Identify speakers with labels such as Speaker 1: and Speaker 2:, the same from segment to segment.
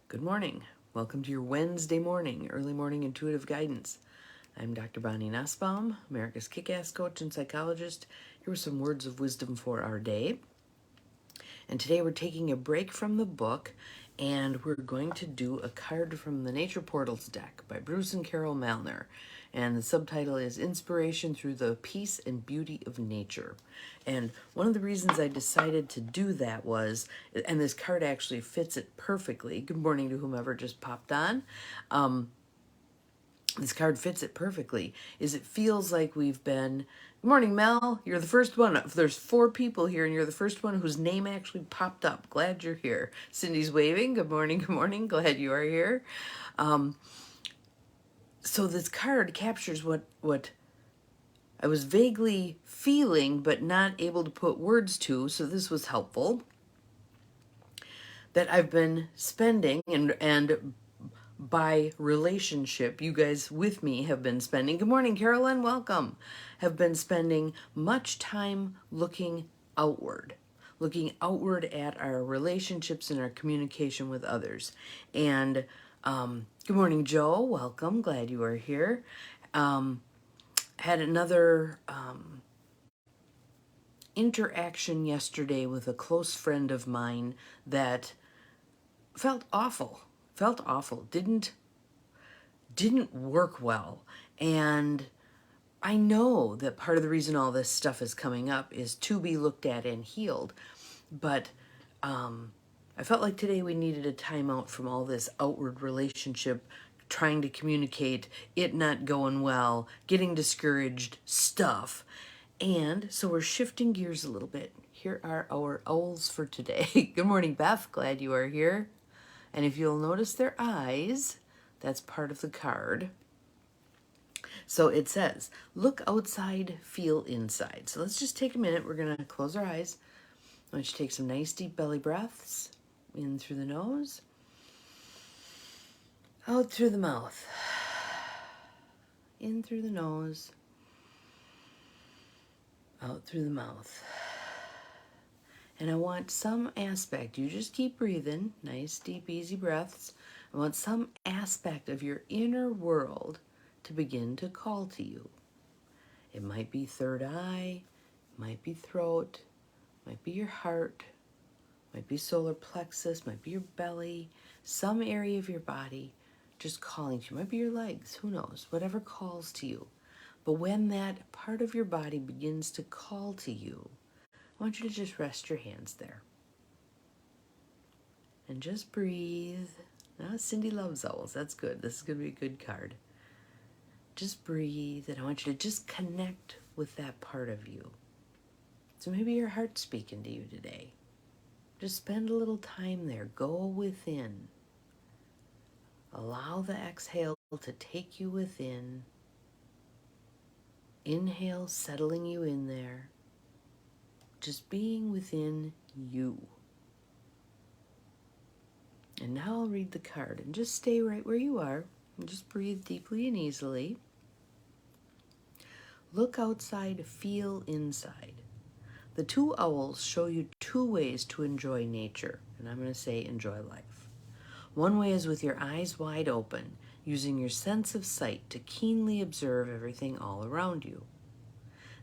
Speaker 1: Good morning. Welcome to your Wednesday morning, early morning intuitive guidance. I'm Dr. Bonnie Nussbaum, America's kick-ass coach and psychologist. Here are some words of wisdom for our day. And today we're taking a break from the book and we're going to do a card from the Nature Portals deck by Bruce and Carol Malner. And the subtitle is Inspiration Through the Peace and Beauty of Nature. And one of the reasons I decided to do that was, and this card actually fits it perfectly. Good morning to whomever just popped on. This card fits it perfectly, is it feels like we've been, good morning, Mel, you're the first one. There's 4 people here, and you're the first one whose name actually popped up. Glad you're here. Cindy's waving. Good morning, glad you are here. So this card captures what I was vaguely feeling, but not able to put words to, so this was helpful, that I've been spending, and by relationship, you guys with me have been spending, good morning, Carolyn, welcome, have been spending much time looking outward at our relationships and our communication with others. And good morning, Joe, welcome, glad you are here. Had another interaction yesterday with a close friend of mine that felt awful, didn't work well. And I know that part of the reason all this stuff is coming up is to be looked at and healed. But I felt like today we needed a timeout from all this outward relationship, trying to communicate, it not going well, getting discouraged stuff. And so we're shifting gears a little bit. Here are our owls for today. Good morning, Beth. Glad you are here. And if you'll notice their eyes, that's part of the card. So it says, look outside, feel inside. So let's just take a minute. We're going to close our eyes. I want you to take some nice deep belly breaths. In through the nose. Out through the mouth. In through the nose. Out through the mouth. And I want some aspect, you just keep breathing, nice, deep, easy breaths. I want some aspect of your inner world to begin to call to you. It might be third eye, might be throat, might be your heart, might be solar plexus, might be your belly, some area of your body just calling to you. Might be your legs, who knows, whatever calls to you. But when that part of your body begins to call to you, I want you to just rest your hands there. And just breathe. Now, Cindy loves owls. That's good. This is going to be a good card. Just breathe, and I want you to just connect with that part of you. So maybe your heart's speaking to you today. Just spend a little time there. Go within. Allow the exhale to take you within. Inhale, settling you in there. Just being within you. And now I'll read the card, and just stay right where you are and just breathe deeply and easily. Look outside, feel inside. The 2 owls show you 2 ways to enjoy nature, and I'm going to say enjoy life. One way is with your eyes wide open, using your sense of sight to keenly observe everything all around you.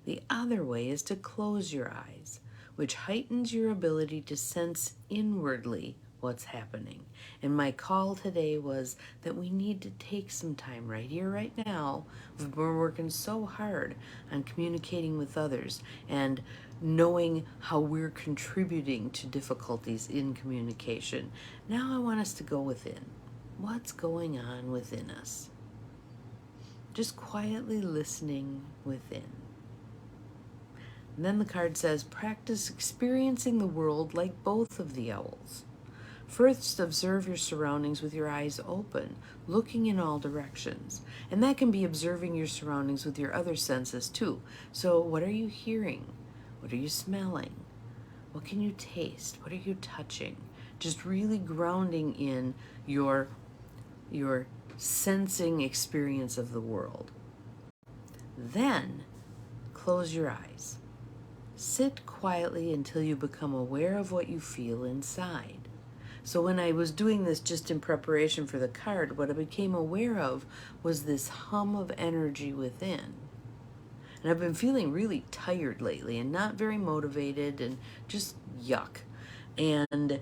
Speaker 1: The other way is to close your eyes, which heightens your ability to sense inwardly what's happening. And my call today was that we need to take some time right here, right now. We've been working so hard on communicating with others and knowing how we're contributing to difficulties in communication. Now I want us to go within. What's going on within us? Just quietly listening within. And then the card says, practice experiencing the world like both of the owls. First, observe your surroundings with your eyes open, looking in all directions. And that can be observing your surroundings with your other senses too. So what are you hearing? What are you smelling? What can you taste? What are you touching? Just really grounding in your sensing experience of the world. Then, close your eyes. Sit quietly until you become aware of what you feel inside. So when I was doing this just in preparation for the card, what I became aware of was this hum of energy within. And I've been feeling really tired lately and not very motivated and just yuck. And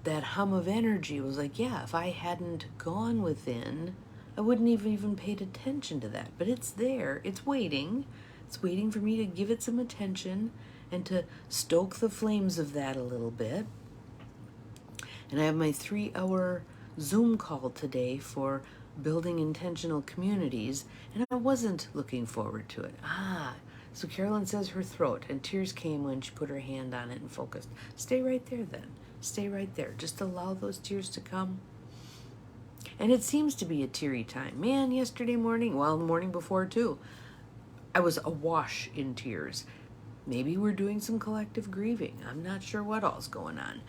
Speaker 1: that hum of energy was like, yeah, if I hadn't gone within, I wouldn't have even paid attention to that. But it's there, it's waiting. It's waiting for me to give it some attention and to stoke the flames of that a little bit. And I have my 3-hour Zoom call today for building intentional communities, and I wasn't looking forward to it. So Carolyn says her throat, and tears came when she put her hand on it and focused. Stay right there then. Stay right there. Just allow those tears to come. And it seems to be a teary time. Man, yesterday morning, well, the morning before too, I was awash in tears. Maybe we're doing some collective grieving. I'm not sure what all's going on.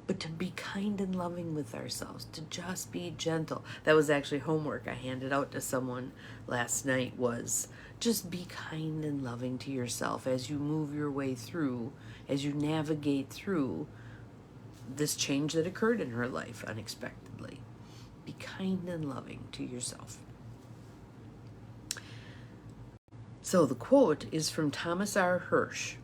Speaker 1: But to be kind and loving with ourselves, to just be gentle. That was actually homework I handed out to someone last night, was just be kind and loving to yourself as you move your way through, as you navigate through this change that occurred in her life unexpectedly. Be kind and loving to yourself. So the quote is from Thomas R. Hirsch.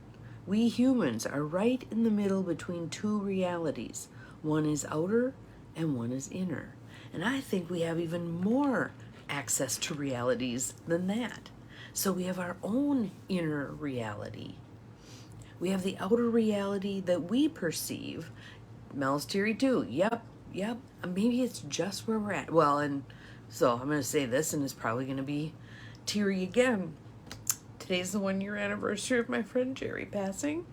Speaker 1: We humans are right in the middle between two realities. One is outer and one is inner. And I think we have even more access to realities than that. So we have our own inner reality. We have the outer reality that we perceive. Mel's teary too. Yep. Maybe it's just where we're at. Well, and so I'm going to say this, and it's probably going to be teary again. Today's the 1-year anniversary of my friend Jerry passing,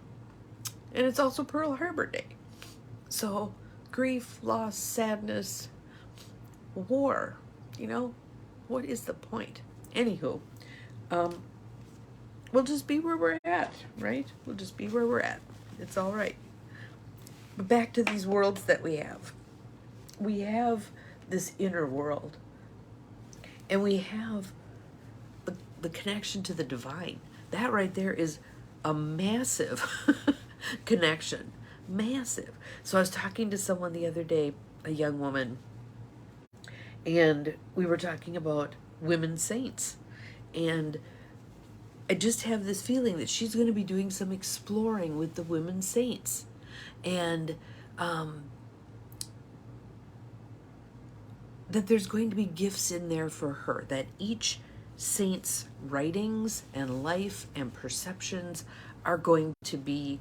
Speaker 1: and it's also Pearl Harbor Day. So grief, loss, sadness, war, what is the point? Anywho, we'll just be where we're at, right? We'll just be where we're at. It's all right. But back to these worlds that we have. We have this inner world, and we have the connection to the divine. That right there is a massive connection. Massive. So I was talking to someone the other day, a young woman, and we were talking about women saints. And I just have this feeling that she's going to be doing some exploring with the women saints. And that there's going to be gifts in there for her, that each saint's writings and life and perceptions are going to be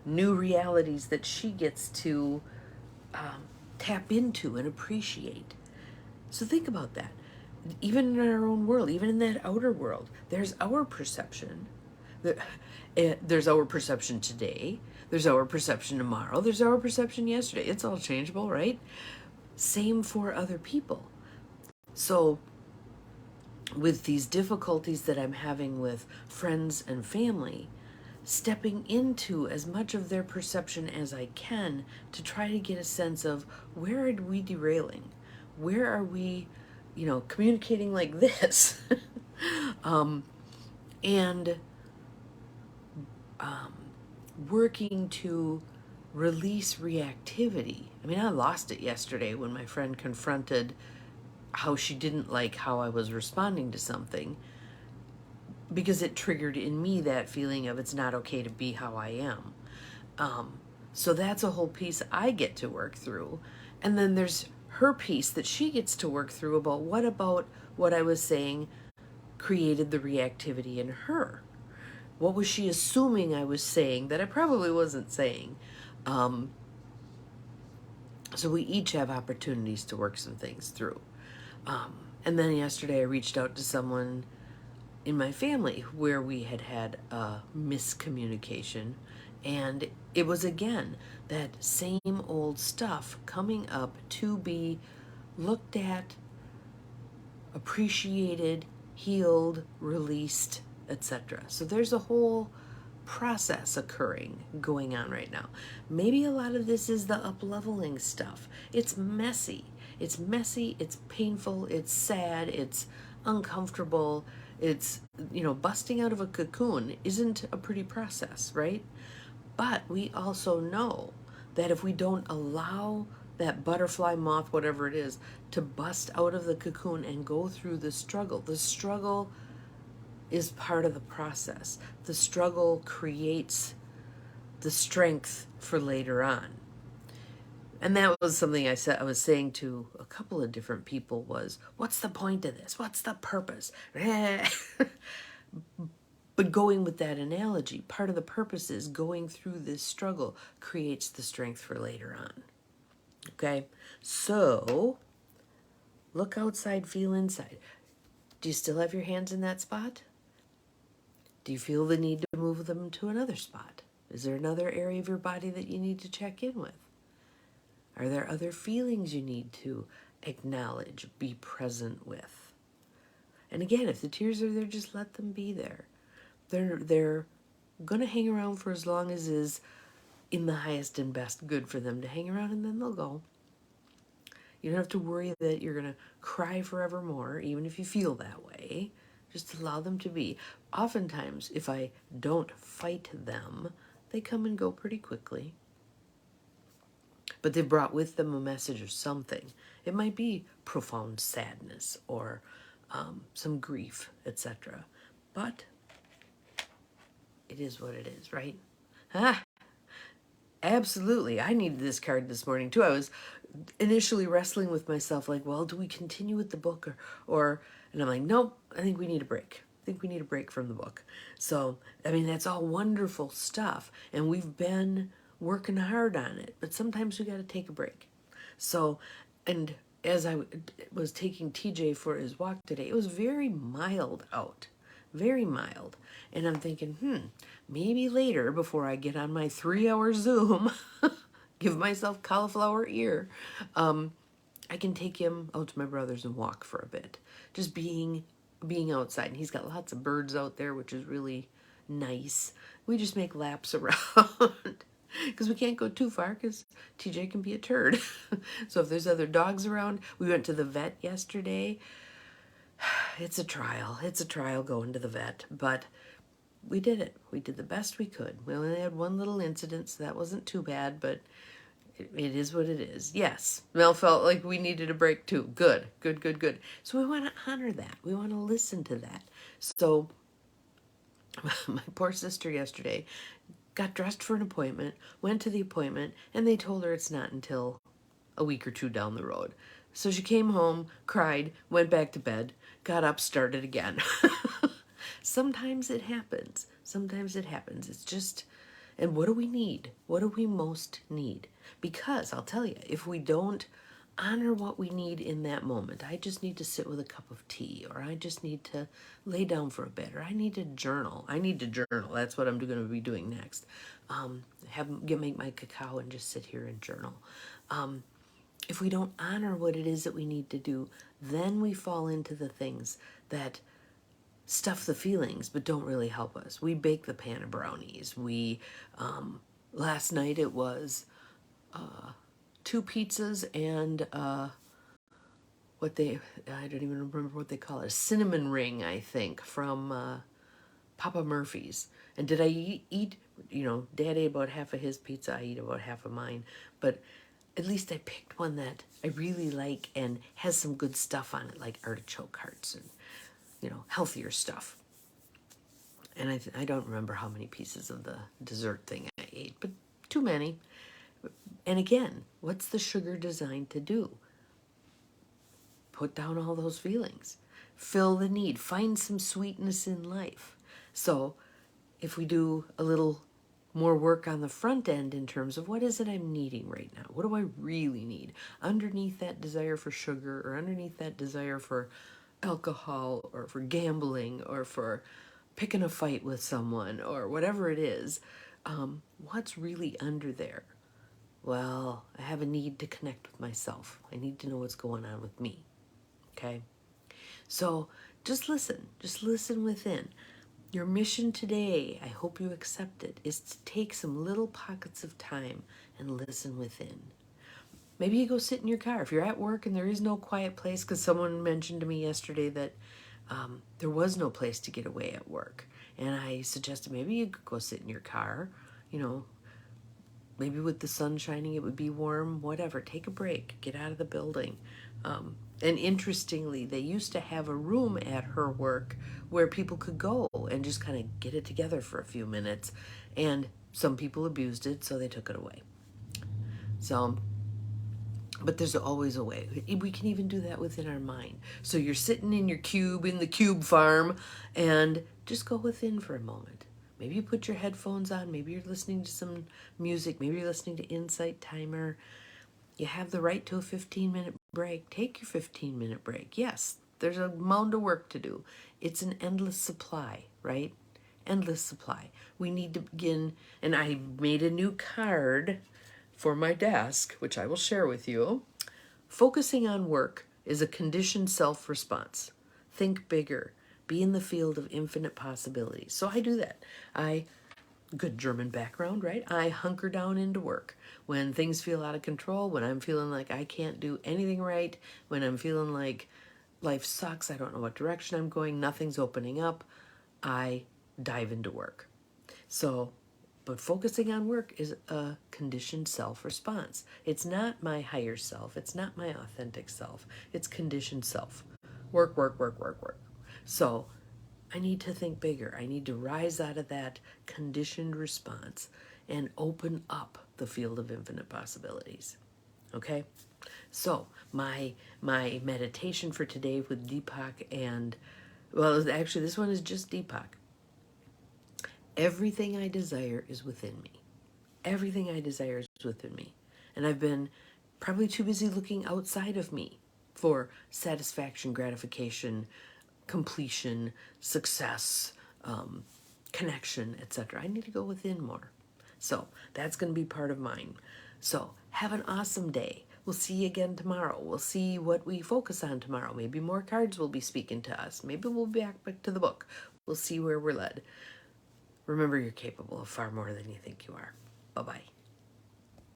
Speaker 1: new realities that she gets to tap into and appreciate. So think about that. Even in our own world, even in that outer world, there's our perception. There's our perception today. There's our perception tomorrow. There's our perception yesterday. It's all changeable, right? Same for other people. So with these difficulties that I'm having with friends and family, stepping into as much of their perception as I can to try to get a sense of where are we derailing? Where are we, communicating like this? and working to release reactivity. I mean, I lost it yesterday when my friend confronted how she didn't like how I was responding to something, because it triggered in me that feeling of it's not okay to be how I am. So that's a whole piece I get to work through. And then there's her piece that she gets to work through about what I was saying created the reactivity in her. What was she assuming I was saying that I probably wasn't saying? So we each have opportunities to work some things through. And then yesterday I reached out to someone in my family where we had a miscommunication, and it was again that same old stuff coming up to be looked at, appreciated, healed, released, etc. So there's a whole process going on right now. Maybe a lot of this is the up-leveling stuff. It's messy, it's painful, it's sad, it's uncomfortable. It's, busting out of a cocoon isn't a pretty process, right? But we also know that if we don't allow that butterfly, moth, whatever it is, to bust out of the cocoon and go through the struggle is part of the process. The struggle creates the strength for later on. And that was something I was saying to a couple of different people was, what's the point of this? What's the purpose? But going with that analogy, part of the purpose is going through this struggle creates the strength for later on. Okay? So, look outside, feel inside. Do you still have your hands in that spot? Do you feel the need to move them to another spot? Is there another area of your body that you need to check in with? Are there other feelings you need to acknowledge, be present with? And again, if the tears are there, just let them be there. They're going to hang around for as long as is in the highest and best good for them to hang around, and then they'll go. You don't have to worry that you're going to cry forevermore, even if you feel that way. Just allow them to be. Oftentimes, if I don't fight them, they come and go pretty quickly. But they've brought with them a message of something. It might be profound sadness or some grief, etc. But it is what it is, right? Absolutely. I needed this card this morning too. I was initially wrestling with myself like, well, do we continue with the book or and I'm like, nope, I think we need a break. I think we need a break from the book. So, I mean, that's all wonderful stuff. And we've been working hard on it, but sometimes we got to take a break. So, and as I was taking TJ for his walk today, it was very mild out, very mild. And I'm thinking, maybe later before I get on my 3-hour Zoom, give myself cauliflower ear, I can take him out to my brother's and walk for a bit. Just being outside. And he's got lots of birds out there, which is really nice. We just make laps around. Because we can't go too far because TJ can be a turd. So if there's other dogs around, we went to the vet yesterday. It's a trial. It's a trial going to the vet. But we did it. We did the best we could. We only had one little incident, so that wasn't too bad, but it is what it is. Yes, Mel felt like we needed a break too. Good. So we want to honor that. We want to listen to that. So my poor sister yesterday got dressed for an appointment, went to the appointment, and they told her it's not until a week or two down the road. So she came home, cried, went back to bed, got up, started again. Sometimes it happens. It's just, and what do we need? What do we most need? Because I'll tell you, if we don't honor what we need in that moment, I just need to sit with a cup of tea, or I just need to lay down for a bit, or I need to journal. That's what I'm going to be doing next. Make my cacao and just sit here and journal. If we don't honor what it is that we need to do, then we fall into the things that stuff the feelings but don't really help us. We bake the pan of brownies. Last night it was 2 pizzas and I don't even remember what they call it, a cinnamon ring, I think, from Papa Murphy's. And did I eat, Dad ate about half of his pizza, I eat about half of mine, but at least I picked one that I really like and has some good stuff on it, like artichoke hearts and healthier stuff. And I don't remember how many pieces of the dessert thing I ate, but too many. And again, what's the sugar designed to do? Put down all those feelings. Fill the need. Find some sweetness in life. So if we do a little more work on the front end in terms of what is it I'm needing right now? What do I really need? Underneath that desire for sugar, or underneath that desire for alcohol, or for gambling, or for picking a fight with someone, or whatever it is, what's really under there? Well, I have a need to connect with myself. I need to know what's going on with me. Okay? So just listen within. Your mission today, I hope you accept it, is to take some little pockets of time and listen within. Maybe you go sit in your car. If you're at work and there is no quiet place, because someone mentioned to me yesterday that there was no place to get away at work. And I suggested maybe you could go sit in your car, maybe with the sun shining, it would be warm, whatever. Take a break, get out of the building. And interestingly, they used to have a room at her work where people could go and just kind of get it together for a few minutes. And some people abused it, so they took it away. So, but there's always a way. We can even do that within our mind. So you're sitting in your cube, in the cube farm, and just go within for a moment. Maybe you put your headphones on. Maybe you're listening to some music. Maybe you're listening to Insight Timer. You have the right to a 15-minute break. Take your 15-minute break. Yes, there's a mound of work to do. It's an endless supply, right? Endless supply. We need to begin, and I made a new card for my desk, which I will share with you. Focusing on work is a conditioned self-response. Think bigger. Be in the field of infinite possibilities. So I do that. Good German background, right? I hunker down into work. When things feel out of control, when I'm feeling like I can't do anything right, when I'm feeling like life sucks, I don't know what direction I'm going, nothing's opening up, I dive into work. So, but focusing on work is a conditioned self-response. It's not my higher self. It's not my authentic self. It's conditioned self. Work, work, work, work, work. So I need to think bigger. I need to rise out of that conditioned response and open up the field of infinite possibilities. Okay? So my meditation for today with Deepak and, well, actually this one is just Deepak. Everything I desire is within me. Everything I desire is within me. And I've been probably too busy looking outside of me for satisfaction, gratification, completion, success, connection, etc. I need to go within more. So that's going to be part of mine. So have an awesome day. We'll see you again tomorrow. We'll see what we focus on tomorrow. Maybe more cards will be speaking to us. Maybe we'll be back to the book. We'll see where we're led. Remember, you're capable of far more than you think you are. Bye-bye.